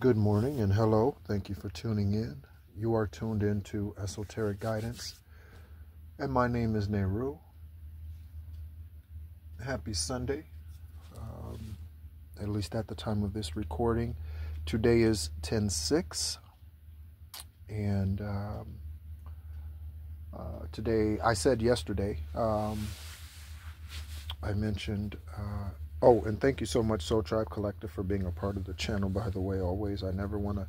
Good morning and hello. Thank you for tuning in. You are tuned into Esoteric Guidance, and my name is Nehru. Happy Sunday, at least at the time of this recording. Today is 10/6, and today, I said yesterday, I mentioned... Oh, and thank you so much, Soul Tribe Collective, for being a part of the channel, by the way, always. I never want to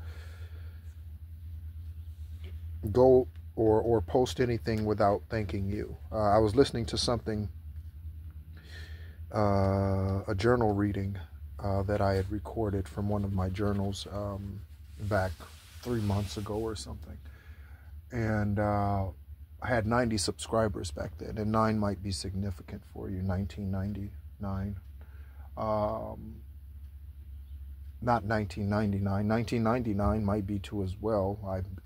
go or post anything without thanking you. I was listening to something, a journal reading that I had recorded from one of my journals back 3 months ago or something. And I had 90 subscribers back then, and 9 might be significant for you, 1999. Not 1999. 1999 might be too as well.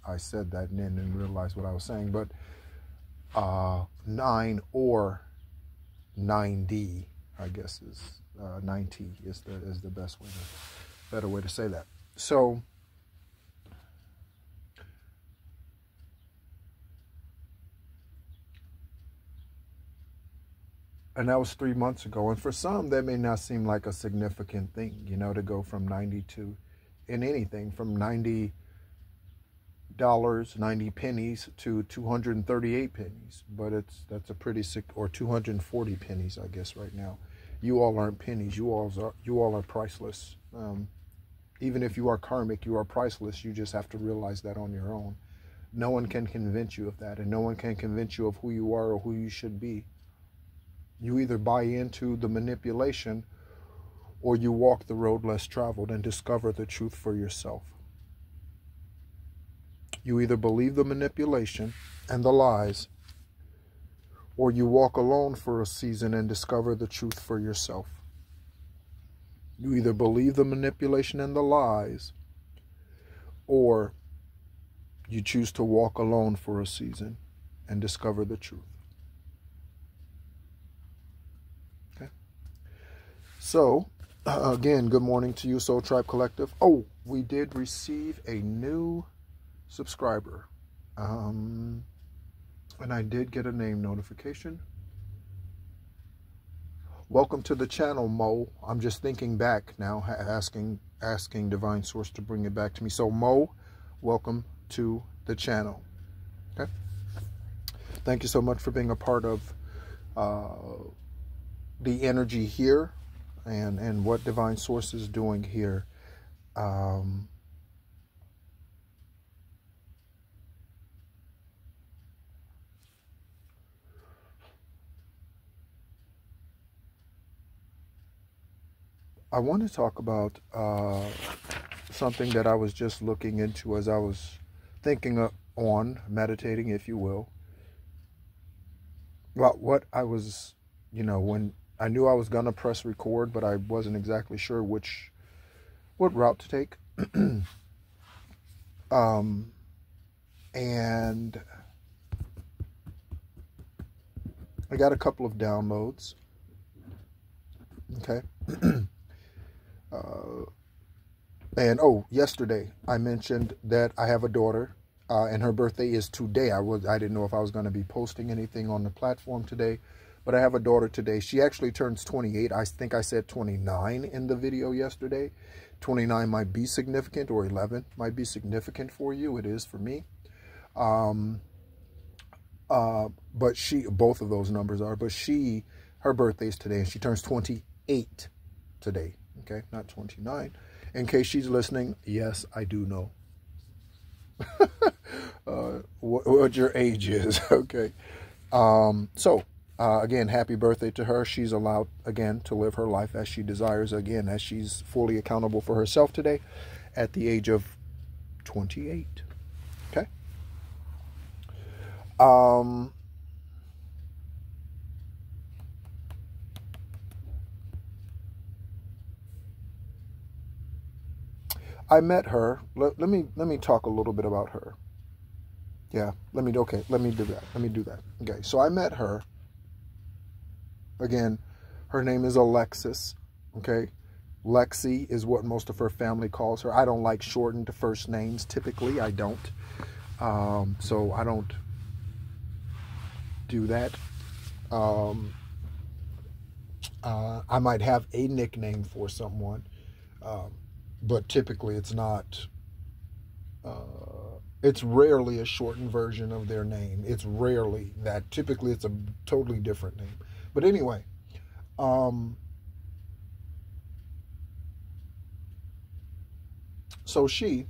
I said that and then didn't realize what I was saying. But 9 or 9D, I guess, is 90 is the best way, better way to say that. So and that was 3 months ago. And for some, that may not seem like a significant thing, you know, to go from 90 to, in anything, from $90, 90 pennies to 238 pennies. But that's a pretty sick, or 240 pennies, I guess, right now. You all aren't pennies. You all are priceless. Even if you are karmic, you are priceless. You just have to realize that on your own. No one can convince you of that, and no one can convince you of who you are or who you should be. You either buy into the manipulation or you walk the road less traveled and discover the truth for yourself. You either believe the manipulation and the lies, or you walk alone for a season and discover the truth for yourself. You either believe the manipulation and the lies, or you choose to walk alone for a season and discover the truth. So, again, good morning to you, Soul Tribe Collective. Oh, we did receive a new subscriber. And I did get a name notification. Welcome to the channel, Mo. I'm just thinking back now, asking Divine Source to bring it back to me. So, Mo, welcome to the channel. Okay. Thank you so much for being a part of the energy here. And what Divine Source is doing here. I want to talk about something that I was just looking into as I was thinking on, meditating, if you will. About what I was, you know, when I knew I was going to press record, but I wasn't exactly sure what route to take. And I got a couple of downloads. Okay. And yesterday I mentioned that I have a daughter, and her birthday is today. I didn't know if I was going to be posting anything on the platform today. But I have a daughter today. She actually turns 28. I think I said 29 in the video yesterday. 29 might be significant, or 11 might be significant for you. It is for me. But both of those numbers are. But her birthday is today, and she turns 28 today. Okay, not 29. In case she's listening, yes, I do know what your age is. Okay. Again, happy birthday to her. She's allowed, again, to live her life as she desires, again, as she's fully accountable for herself today at the age of 28. Okay? I met her. Let me talk a little bit about her. Yeah, let me do that. Okay, so I met her. Again, her name is Alexis, okay? Lexi is what most of her family calls her. I don't like shortened first names. Typically, I don't. So I don't do that. I might have a nickname for someone, but typically it's not. It's rarely a shortened version of their name. It's rarely that. Typically, it's a totally different name. But anyway, so she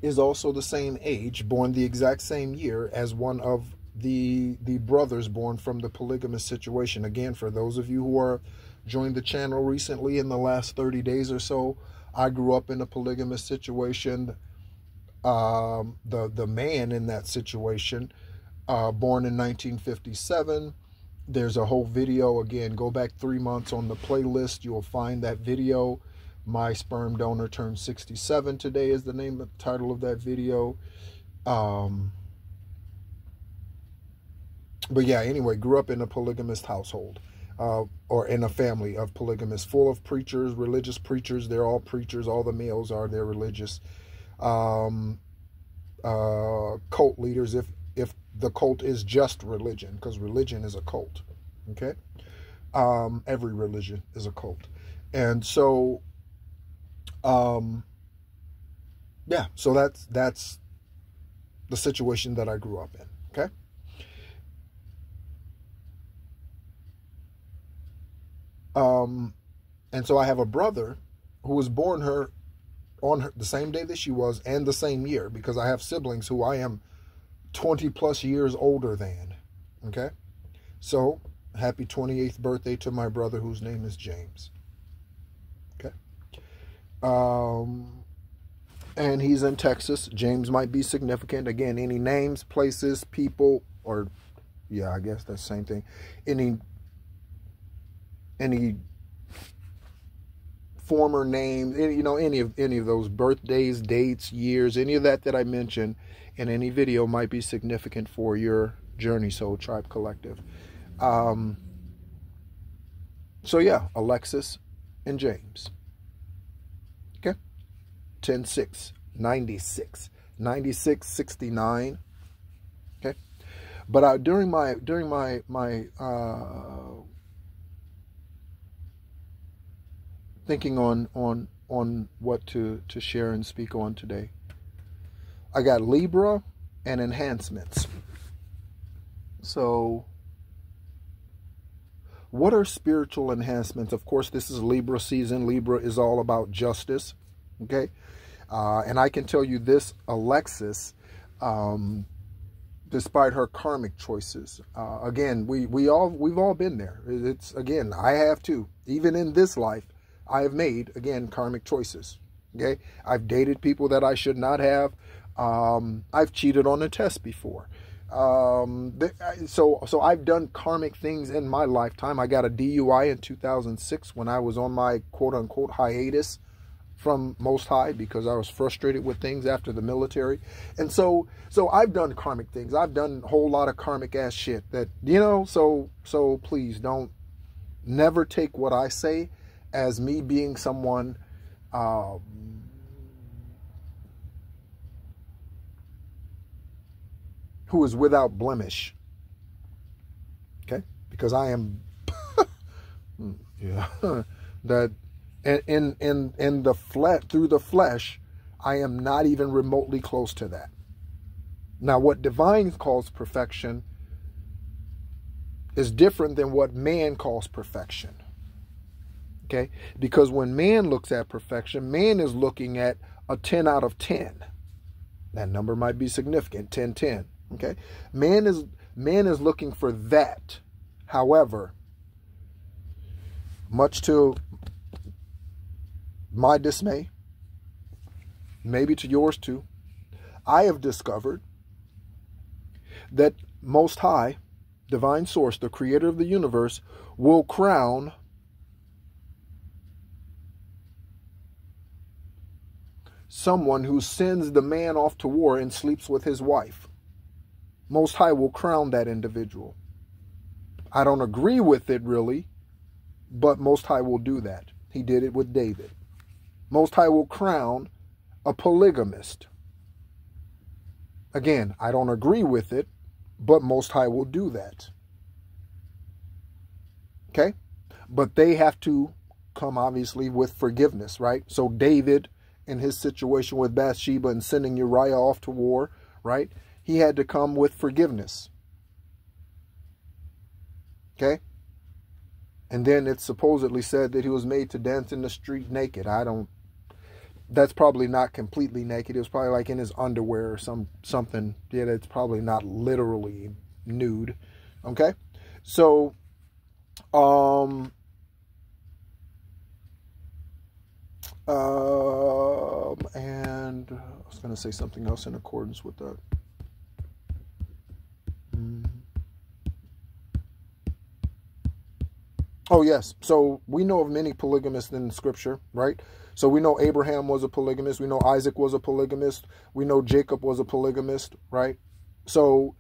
is also the same age, born the exact same year as one of the brothers born from the polygamous situation. Again, for those of you who are joined the channel recently in the last 30 days or so, I grew up in a polygamous situation. The man in that situation, born in 1957. There's a whole video. Again, go back 3 months on the playlist. You'll find that video. My sperm donor turned 67 today is the title of that video. But yeah, anyway, grew up in a polygamist household, or in a family of polygamists, full of preachers, religious preachers. They're all preachers. All the males are. They're religious. Cult leaders, if the cult is just religion, because religion is a cult. Okay. Every religion is a cult. And so, yeah, so that's the situation that I grew up in. Okay. And so I have a brother who was born on the same day that she was, and the same year, because I have siblings who I am 20 plus years older than. Okay. So happy 28th birthday to my brother, whose name is James. Okay. And he's in Texas. James might be significant. Again, any names, places, people, or yeah, I guess that's the same thing. Any former names, you know, any of those birthdays, dates, years, any of that I mentioned in any video might be significant for your journey, Soul Tribe Collective. So yeah, Alexis and James. Okay. 10-6, 96, 96, 69. Okay. But during my thinking on what to share and speak on today, I got Libra and Enhancements. So what are spiritual enhancements? Of course, this is Libra season. Libra is all about justice. Okay. And I can tell you this, Alexis, despite her karmic choices, again, we've all been there. It's, again, I have too. Even in this life, I have made, again, karmic choices. Okay. I've dated people that I should not have. I've cheated on a test before. So I've done karmic things in my lifetime. I got a DUI in 2006 when I was on my quote unquote hiatus from Most High, because I was frustrated with things after the military. And so I've done karmic things. I've done a whole lot of karmic ass shit that, you know, so please never take what I say as me being someone, who is without blemish. Okay. Because I am, yeah, that in the flesh, through the flesh, I am not even remotely close to that. Now, what divine calls perfection is different than what man calls perfection. Okay? Because when man looks at perfection, man is looking at a 10 out of 10. That number might be significant, 10, 10. Okay? Man is looking for that. However, much to my dismay, maybe to yours too, I have discovered that Most High, Divine Source, the creator of the universe, will crown someone who sends the man off to war and sleeps with his wife. Most High will crown that individual. I don't agree with it really, but Most High will do that. He did it with David. Most High will crown a polygamist. Again, I don't agree with it, but Most High will do that. Okay? But they have to come, obviously, with forgiveness, right? So David, in his situation with Bathsheba and sending Uriah off to war, right? He had to come with forgiveness. Okay? And then it's supposedly said that he was made to dance in the street naked. That's probably not completely naked. It was probably like in his underwear or something. Yeah, it's probably not literally nude. Okay? So, and I was going to say something else in accordance with that. Oh, yes. So we know of many polygamists in Scripture, right? So we know Abraham was a polygamist. We know Isaac was a polygamist. We know Jacob was a polygamist, right? So,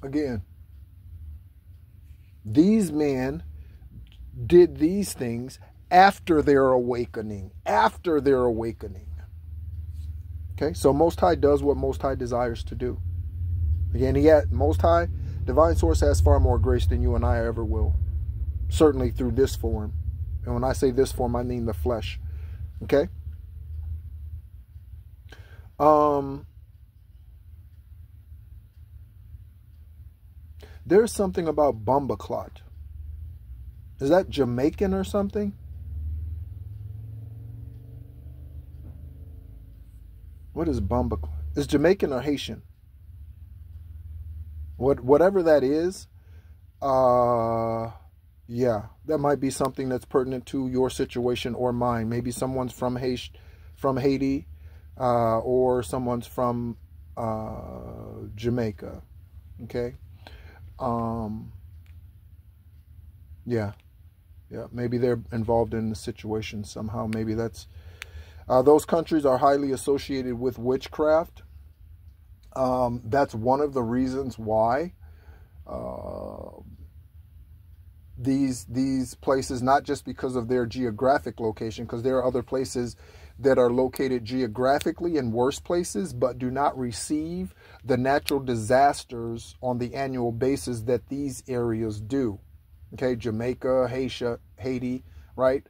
again, these men did these things after their awakening. After their awakening. Okay, so Most High does what Most High desires to do. Again, Most High, Divine Source has far more grace than you and I ever will. Certainly through this form. And when I say this form, I mean the flesh. Okay? There's something about Bumbaclot. Is that Jamaican or something? What is Bumbaclot? Is Jamaican or Haitian? Whatever that is, yeah, that might be something that's pertinent to your situation or mine. Maybe someone's from Haiti, or someone's from Jamaica. Okay. Yeah, maybe they're involved in the situation somehow. Maybe that's those countries are highly associated with witchcraft. That's one of the reasons why these places, not just because of their geographic location, because there are other places that are located geographically in worse places, but do not receive the natural disasters on the annual basis that these areas do. Okay, Jamaica, Haiti, right?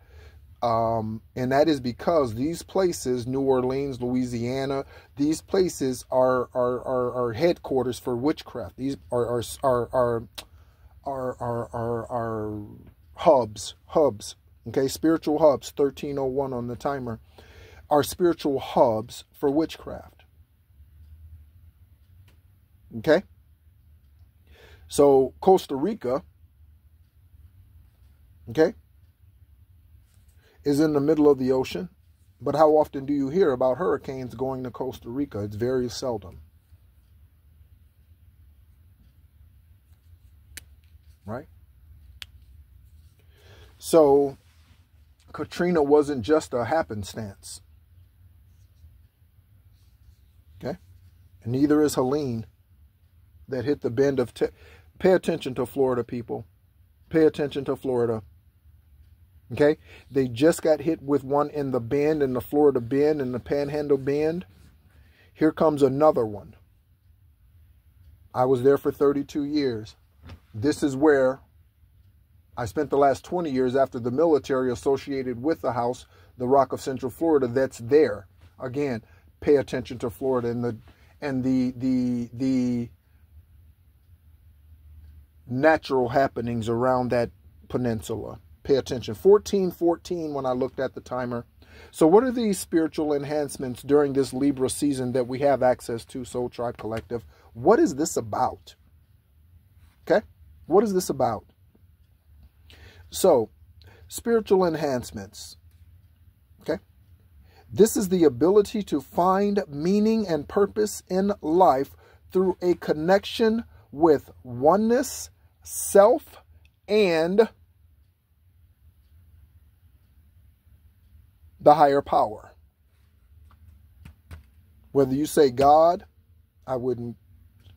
And that is because these places, New Orleans, Louisiana, these places are headquarters for witchcraft. These are hubs. Okay, spiritual hubs. 1301 on the timer. Are spiritual hubs for witchcraft. Okay, so Costa Rica, okay, is in the middle of the ocean. But how often do you hear about hurricanes going to Costa Rica? It's very seldom. Right? So Katrina wasn't just a happenstance. Okay? And neither is Helene that hit the bend of... Pay attention to Florida, people. Pay attention to Florida. Okay? They just got hit with one in the bend, in the Florida bend, in the Panhandle bend. Here comes another one. I was there for 32 years. This is where I spent the last 20 years after the military associated with the house, the Rock of Central Florida, that's there. Again, pay attention to Florida and the natural happenings around that peninsula. Pay attention. 14:14 when I looked at the timer. So what are these spiritual enhancements during this Libra season that we have access to, Soul Tribe Collective? What is this about? Okay? What is this about? So, spiritual enhancements. Okay? This is the ability to find meaning and purpose in life through a connection with oneness, self, and the higher power. Whether you say God, I wouldn't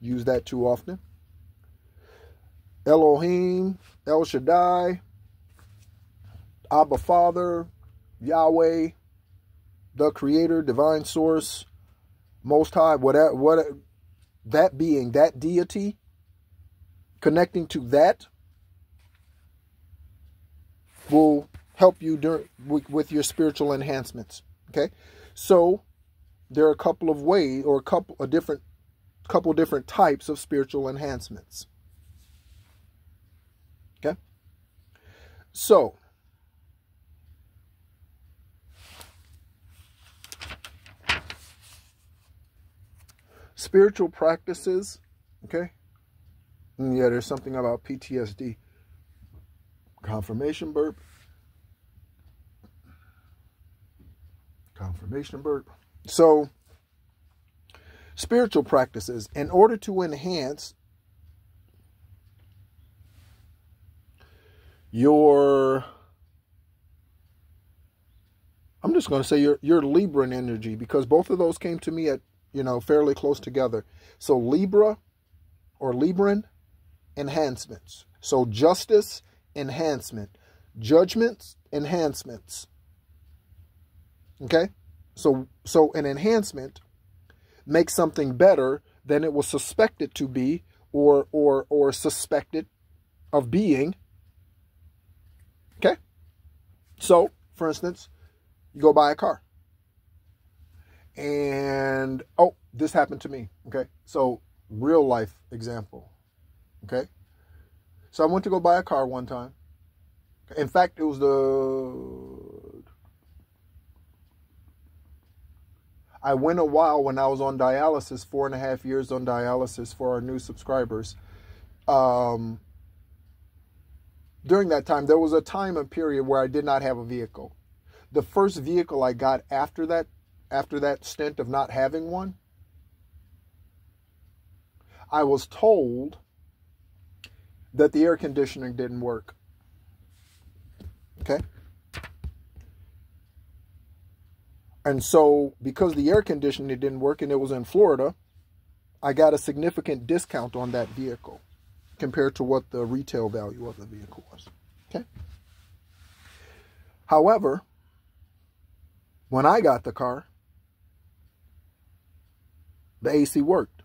use that too often. Elohim, El Shaddai, Abba Father, Yahweh, the Creator, Divine Source, Most High, whatever, that being, that deity, connecting to that will help you with your spiritual enhancements. Okay, so there are a couple of ways, or a couple different types of spiritual enhancements. Okay, so spiritual practices. Okay, and yeah, there's something about PTSD. Confirmation burp. Confirmation burp. So, spiritual practices, in order to enhance your, I'm just going to say your Libran energy, because both of those came to me at, fairly close together. So Libra or Libran, enhancements. So justice, enhancement. Judgments, enhancements. Okay? So an enhancement makes something better than it was suspected to be, or suspected of being. Okay? So, for instance, you go buy a car. And, oh, this happened to me. Okay? So, real life example. Okay? So, I went to go buy a car one time. In fact, it was I went a while when I was on dialysis, 4.5 years on dialysis for our new subscribers. During that time, there was a time and period where I did not have a vehicle. The first vehicle I got after that stint of not having one, I was told that the air conditioning didn't work. Okay? And so, because the air conditioning didn't work and it was in Florida, I got a significant discount on that vehicle compared to what the retail value of the vehicle was. Okay? However, when I got the car, the AC worked.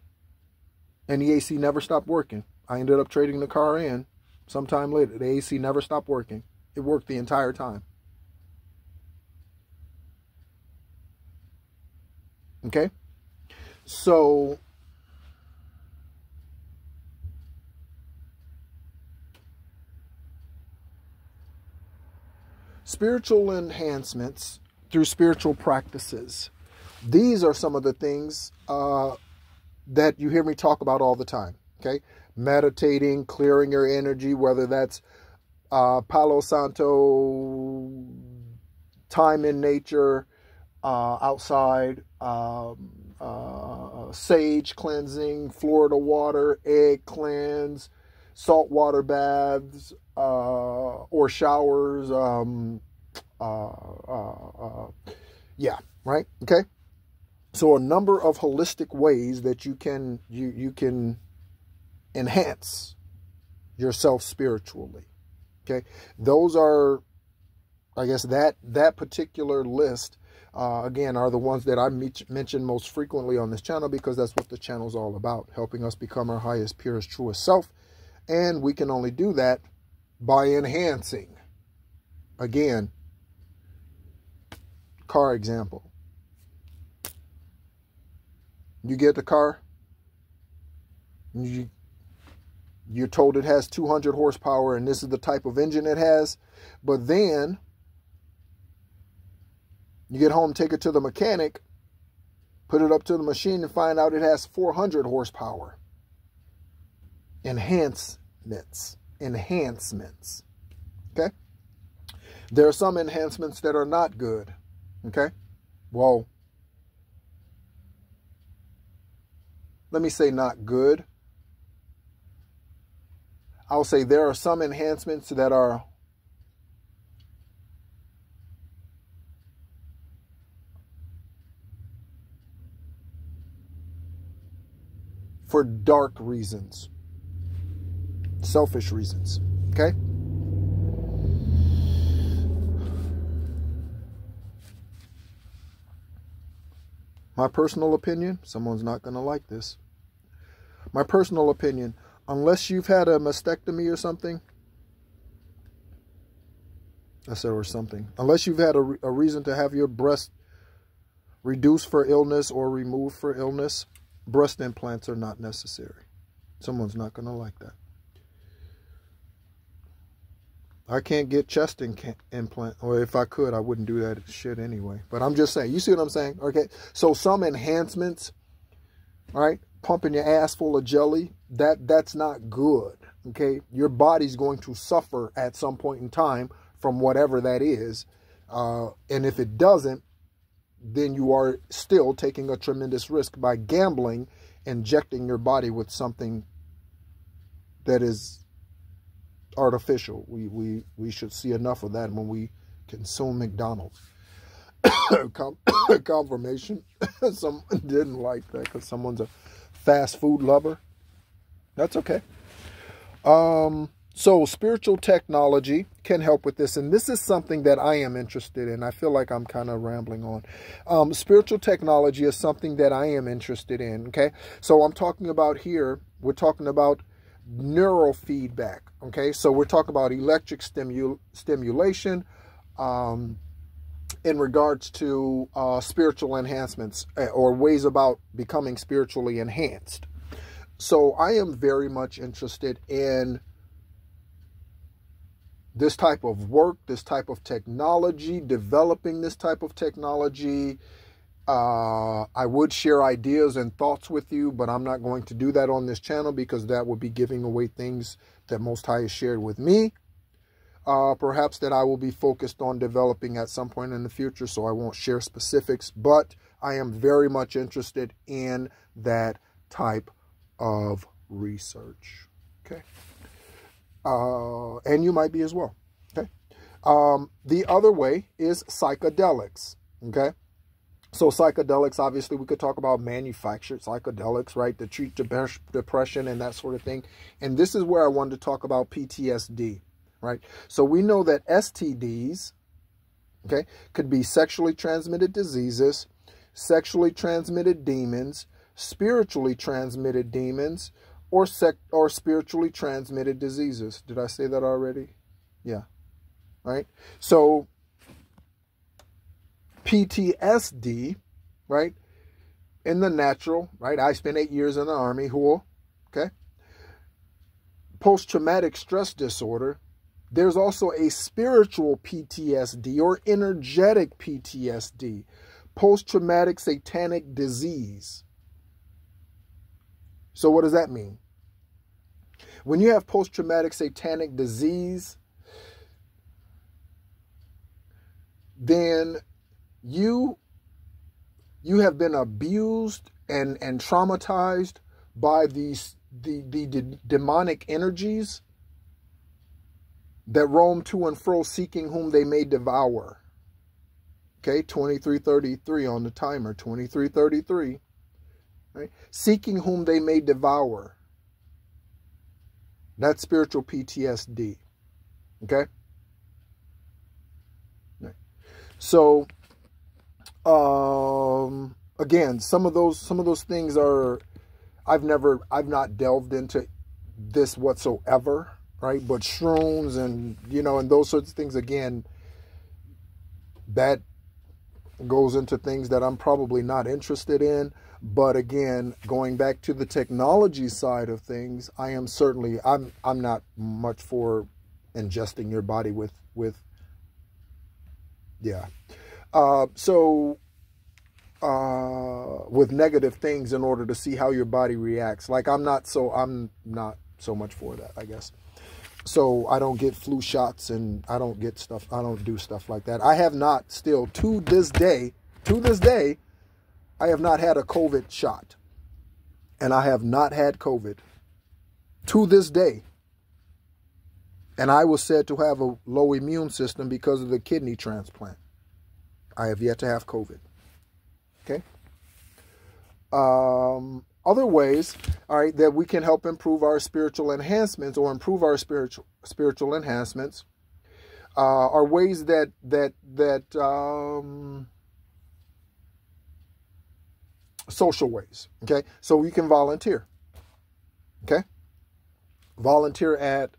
And the AC never stopped working. I ended up trading the car in sometime later. The AC never stopped working. It worked the entire time. Okay? So, spiritual enhancements through spiritual practices. These are some of the things that you hear me talk about all the time. Okay? Meditating, clearing your energy, whether that's Palo Santo, time in nature, outside, sage cleansing, Florida water, egg cleanse, saltwater baths, or showers. Yeah, right? Okay. So a number of holistic ways that you can enhance yourself spiritually. Okay. Those are, I guess, that particular list, again, are the ones that I mention most frequently on this channel, because that's what the channel is all about, helping us become our highest, purest, truest self. And we can only do that by enhancing. Again, car example. You get the car, you're told it has 200 horsepower and this is the type of engine it has, but then you get home, take it to the mechanic, put it up to the machine and find out it has 400 horsepower. Enhancements. Okay? There are some enhancements that are not good. Okay? Well, let me say not good. I'll say there are some enhancements that are for dark reasons, selfish reasons. Okay? My personal opinion, someone's not going to like this. My personal opinion, unless you've had a mastectomy or something, I said or something, unless you've had a reason to have your breast reduced for illness or removed for illness, breast implants are not necessary. Someone's not going to like that. I can't get chest implant, or if I could, I wouldn't do that shit anyway. But I'm just saying, you see what I'm saying? Okay, so some enhancements, right? Pumping your ass full of jelly, that's not good. Okay, your body's going to suffer at some point in time from whatever that is, and if it doesn't, then you are still taking a tremendous risk by gambling, injecting your body with something that is artificial. We should see enough of that when we consume McDonald's. Confirmation. Someone didn't like that because someone's a fast food lover. That's okay. So spiritual technology can help with this, and this is something that I am interested in. I feel like I'm kind of rambling on. Spiritual technology is something that I am interested in. Okay, so I'm talking about here, we're talking about neurofeedback. Okay, so we're talking about electric stimulation in regards to spiritual enhancements, or ways about becoming spiritually enhanced. So I am very much interested in this type of work, this type of technology, developing this type of technology. I would share ideas and thoughts with you, but I'm not going to do that on this channel because that would be giving away things that Most High has shared with me. Perhaps that I will be focused on developing at some point in the future, so I won't share specifics, but I am very much interested in that type of research. Okay. And you might be as well. Okay. The other way is psychedelics. Okay. So psychedelics, obviously, we could talk about manufactured psychedelics, right, to treat depression and that sort of thing. And this is where I wanted to talk about PTSD, right? So we know that STDs, okay, could be sexually transmitted diseases, sexually transmitted demons, spiritually transmitted demons, or spiritually transmitted diseases. Did I say that already? Yeah, right? So PTSD, right, in the natural, right, I spent 8 years in the Army, okay, post-traumatic stress disorder. There's also a spiritual PTSD or energetic PTSD, post-traumatic satanic disease. So what does that mean? When you have post-traumatic satanic disease, then you have been abused and traumatized by the demonic energies that roam to and fro, seeking whom they may devour. Okay, 2333 on the timer, 2333. Right? Seeking whom they may devour. That's spiritual PTSD. Okay? Right. So again, some of those things are, I've not delved into this whatsoever, right? But shrooms and, and those sorts of things, again, that goes into things that I'm probably not interested in. But again, going back to the technology side of things, I am certainly, I'm not much for ingesting your body with with negative things in order to see how your body reacts. Like I'm not so much for that, I guess. So I don't get flu shots and I don't get stuff. I don't do stuff like that. I have not still to this day, I have not had a COVID shot, and I have not had COVID to this day. And I was said to have a low immune system because of the kidney transplant. I have yet to have COVID. Okay. Other ways, all right, that we can help improve our spiritual enhancements or improve our spiritual enhancements are ways that social ways. Okay, so you can volunteer. Okay, volunteer at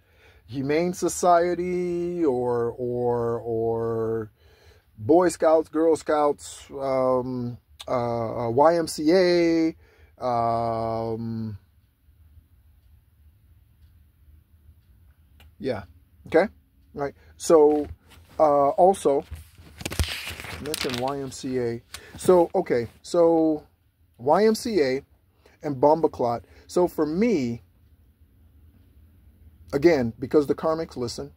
Humane Society or Boy Scouts, Girl Scouts, YMCA, yeah, okay, right. So also mention YMCA. So okay, so YMCA and Bomba Clot. So for me, again, because the karmics listen.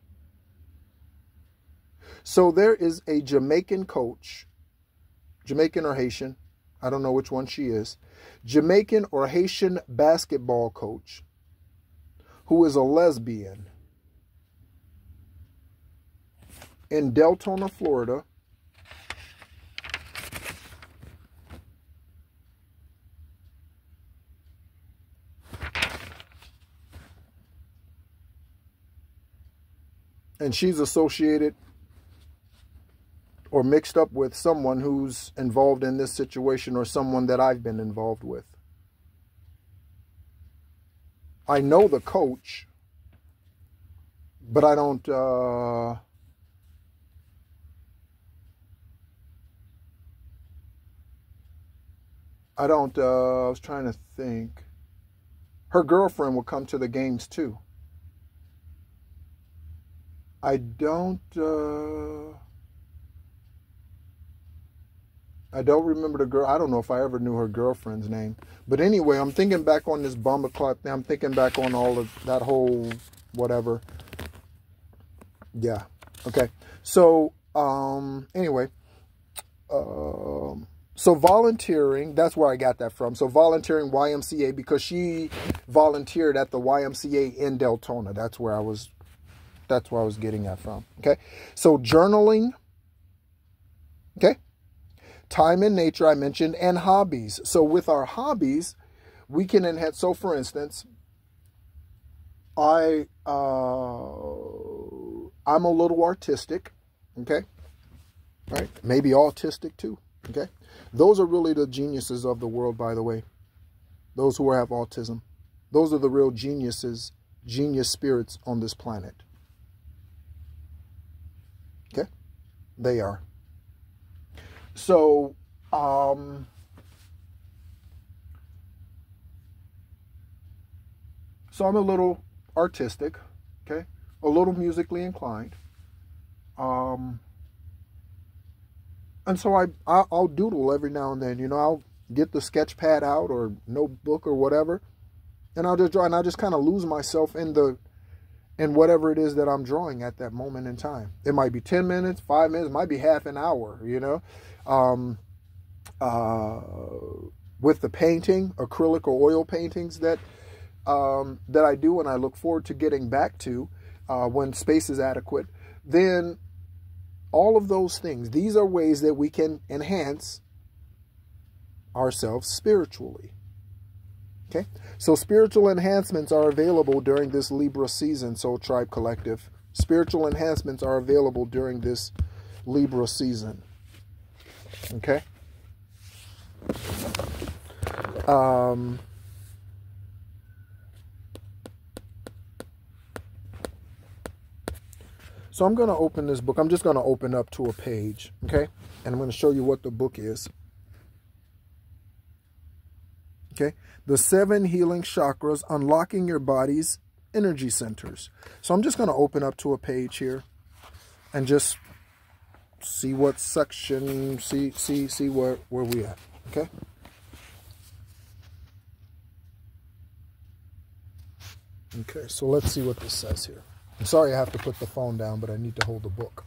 So there is a Jamaican coach, Jamaican or Haitian, I don't know which one she is, Jamaican or Haitian basketball coach who is a lesbian in Deltona, Florida. And she's associated or mixed up with someone who's involved in this situation or someone that I've been involved with. I know the coach, but I don't, I was trying to think. Her girlfriend will come to the games too. I don't remember the girl. I don't know if I ever knew her girlfriend's name. But anyway, I'm thinking back on this Bomba Clot thing. I'm thinking back on all of that whole whatever. Yeah. Okay. So, anyway. So volunteering, that's where I got that from. So volunteering YMCA, because she volunteered at the YMCA in Deltona. That's where I was getting that from. Okay. So journaling. Okay. Time in nature, I mentioned, and hobbies. So with our hobbies, we can enhance. So for instance, I'm a little artistic. Okay. Right. Maybe autistic too. Okay. Those are really the geniuses of the world, by the way. Those who have autism. Those are the real geniuses, genius spirits on this planet. Okay? They are. So, I'm a little artistic, okay? A little musically inclined. And so I'll doodle every now and then, you know, I'll get the sketch pad out or notebook or whatever, and I'll just draw, and I'll just kind of lose myself in whatever it is that I'm drawing at that moment in time. It might be 10 minutes, 5 minutes, it might be half an hour, you know. With the painting, acrylic or oil paintings that I do, and I look forward to getting back to when space is adequate, then all of those things, these are ways that we can enhance ourselves spiritually. Okay, so spiritual enhancements are available during this Libra season, Soul Tribe Collective. Spiritual enhancements are available during this Libra season. Okay. So I'm going to open this book. I'm just going to open up to a page, okay? And I'm going to show you what the book is. Okay? The 7 Healing Chakras, Unlocking Your Body's Energy Centers. So I'm just going to open up to a page here and just see what section, see where we at, okay? Okay, so let's see what this says here. I'm sorry I have to put the phone down, but I need to hold the book.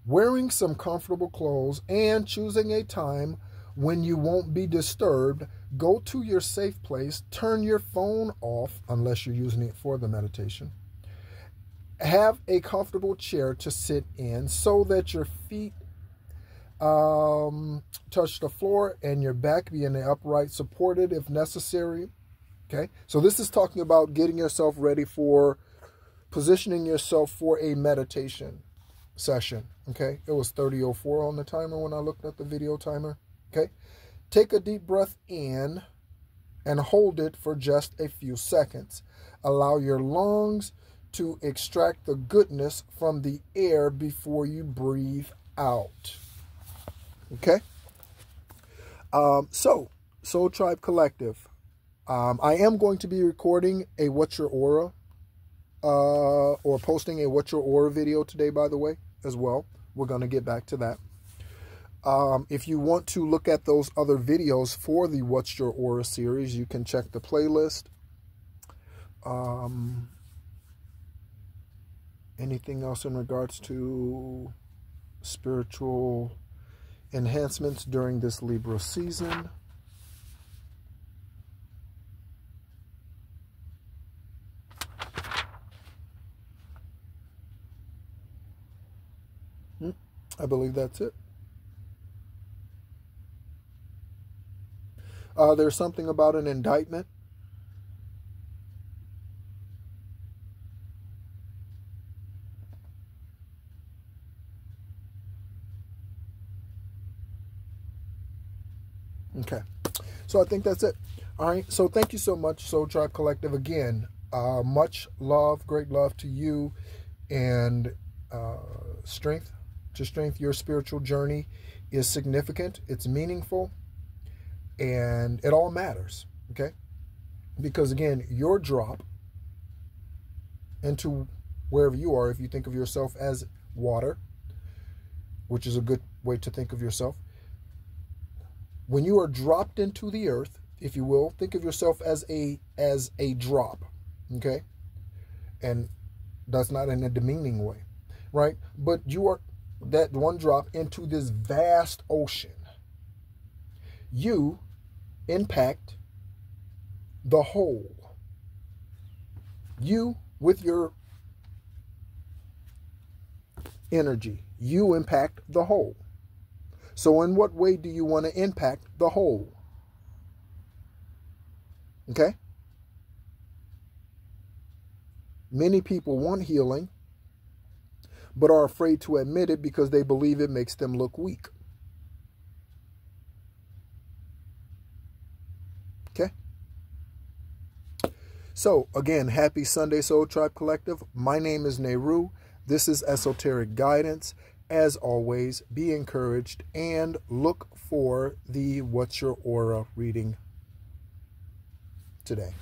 Wearing some comfortable clothes and choosing a time when you won't be disturbed, go to your safe place, turn your phone off, unless you're using it for the meditation. Have a comfortable chair to sit in so that your feet touch the floor and your back be in the upright, supported if necessary. Okay, so this is talking about getting yourself ready for positioning yourself for a meditation. session. Okay, it was 30:04 on the timer when I looked at the video timer. Okay, take a deep breath in and hold it for just a few seconds. Allow your lungs to extract the goodness from the air before you breathe out. Okay? Soul Tribe Collective. I am going to be recording a What's Your Aura or posting a What's Your Aura video today, by the way, as well. We're going to get back to that. If you want to look at those other videos for the What's Your Aura series, you can check the playlist. Anything else in regards to spiritual enhancements during this Libra season? I believe that's it. There's something about an indictment. Okay, so I think that's it. All right, so thank you so much, Soul Tribe Collective. Again, much love, great love to you, and strength. Your spiritual journey is significant, it's meaningful, and it all matters, okay? Because again, your drop into wherever you are, if you think of yourself as water, which is a good way to think of yourself, when you are dropped into the earth, if you will, think of yourself as a drop, okay? And that's not in a demeaning way, right? But you are that one drop into this vast ocean. You impact the whole. You, with your energy, you impact the whole. So in what way do you want to impact the whole? Okay? Many people want healing, but are afraid to admit it because they believe it makes them look weak. Okay? So, again, happy Sunday, Soul Tribe Collective. My name is Nehru. This is Esoteric Guidance. As always, be encouraged and look for the What's Your Aura reading today.